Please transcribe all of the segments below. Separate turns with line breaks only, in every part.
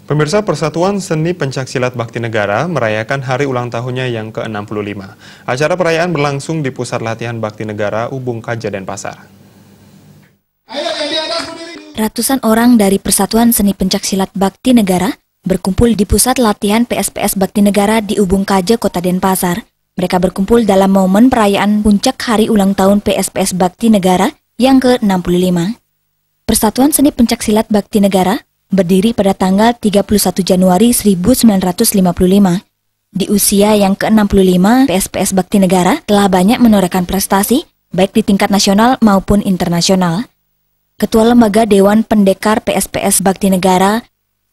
Pemirsa, Persatuan Seni Pencaksilat Bakti Negara merayakan hari ulang tahunnya yang ke-65. Acara perayaan berlangsung di Pusat Latihan Bakti Negara Ubung Kaja, Denpasar.
Ratusan orang dari Persatuan Seni Pencaksilat Bakti Negara berkumpul di Pusat Latihan PSPS Bakti Negara di Ubung Kaja, Kota Denpasar. Mereka berkumpul dalam momen perayaan puncak hari ulang tahun PSPS Bakti Negara yang ke-65. Persatuan Seni Pencaksilat Bakti Negara berdiri pada tanggal 31 Januari 1955. Di usia yang ke-65, PSPS Bakti Negara telah banyak menorehkan prestasi, baik di tingkat nasional maupun internasional. Ketua Lembaga Dewan Pendekar PSPS Bakti Negara,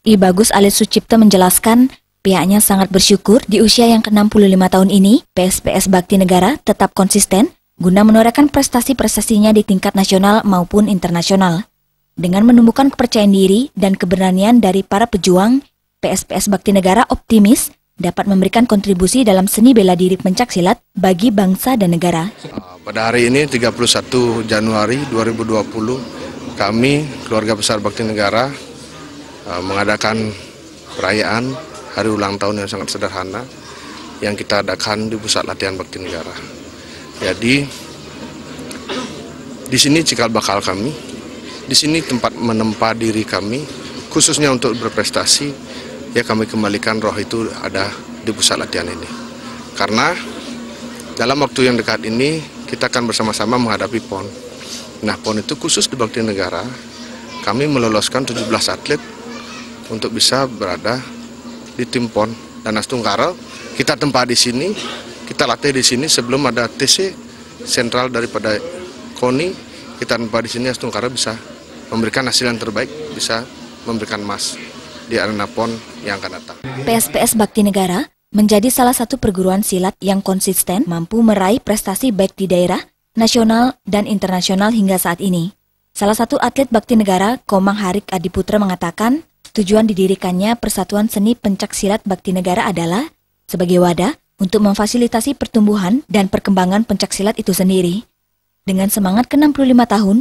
I. Bagus Alit Sucipto menjelaskan, pihaknya sangat bersyukur di usia yang ke-65 tahun ini, PSPS Bakti Negara tetap konsisten guna menorehkan prestasi-prestasinya di tingkat nasional maupun internasional. Dengan menumbuhkan kepercayaan diri dan keberanian dari para pejuang, PSPS Bakti Negara optimis dapat memberikan kontribusi dalam seni bela diri pencaksilat bagi bangsa dan negara.
Pada hari ini 31 Januari 2020, kami keluarga besar Bakti Negara mengadakan perayaan hari ulang tahun yang sangat sederhana yang kita adakan di Pusat Latihan Bakti Negara. Jadi di sini cikal bakal kami. Di sini tempat menempa diri kami, khususnya untuk berprestasi, ya kami kembalikan roh itu ada di pusat latihan ini. Karena dalam waktu yang dekat ini, kita akan bersama-sama menghadapi PON. Nah, PON itu khusus di Bakti Negara, kami meloloskan 17 atlet untuk bisa berada di tim PON. Dan Astungkara, kita tempat di sini, kita latih di sini sebelum ada TC sentral daripada KONI, kita tempat di sini Astungkara bisa memberikan hasil yang terbaik, bisa memberikan emas di arena PON yang akan datang.
PSPS Bakti Negara menjadi salah satu perguruan silat yang konsisten mampu meraih prestasi baik di daerah, nasional, dan internasional hingga saat ini. Salah satu atlet Bakti Negara, Komang Harik Adiputra mengatakan, tujuan didirikannya Persatuan Seni Pencaksilat Bakti Negara adalah sebagai wadah untuk memfasilitasi pertumbuhan dan perkembangan pencaksilat itu sendiri. Dengan semangat ke-65 tahun,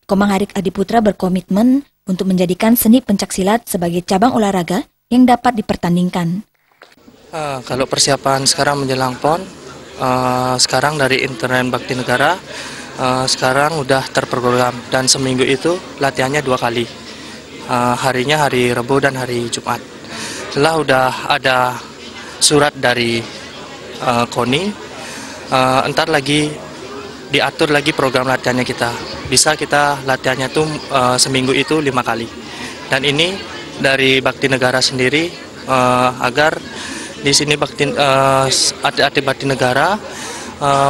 Komang Harik Adiputra berkomitmen untuk menjadikan seni pencaksilat sebagai cabang olahraga yang dapat dipertandingkan.
Kalau persiapan sekarang menjelang PON, sekarang dari Internal Bakti Negara, sekarang udah terprogram dan seminggu itu latihannya 2 kali. Harinya hari Rabu dan hari Jumat. Setelah udah ada surat dari KONI, entar lagi diatur lagi program latihannya kita. Bisa kita latihannya tuh seminggu itu 5 kali. Dan ini dari Bakti Negara sendiri agar di sini atlet Bakti Negara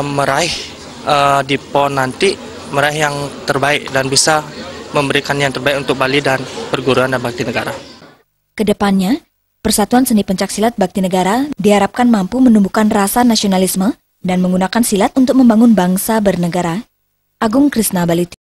meraih di PON nanti meraih yang terbaik dan bisa memberikan yang terbaik untuk Bali dan perguruan dan Bakti Negara.
Kedepannya, Persatuan Seni Pencaksilat Bakti Negara diharapkan mampu menumbuhkan rasa nasionalisme dan menggunakan silat untuk membangun bangsa bernegara. Agung Krisna, Bali.